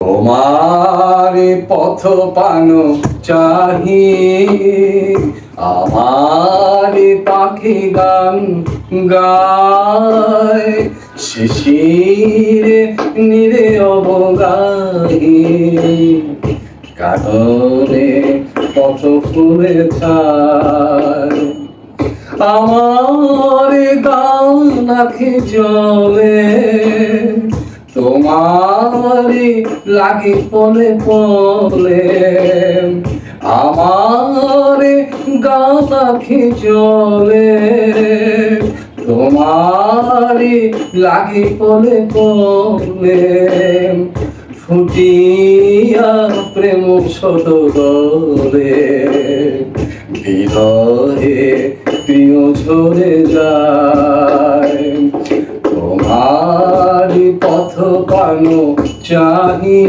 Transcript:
তোমার পথ পান চাহি, আমার পাখি গান গায়, শিশির নিরে অবগাহি, কাননে পথ ফুলে ছায়। আমার গান আখি জলে, তোমারি লাগি পলে পলে। আমার গান আখি জলে, তোমারি লাগি পলে পলে। ফুটিয়া প্রেম সদরে, বিরহে প্রিয় ঝরে যায়। তোমারি পথ পান চাহি।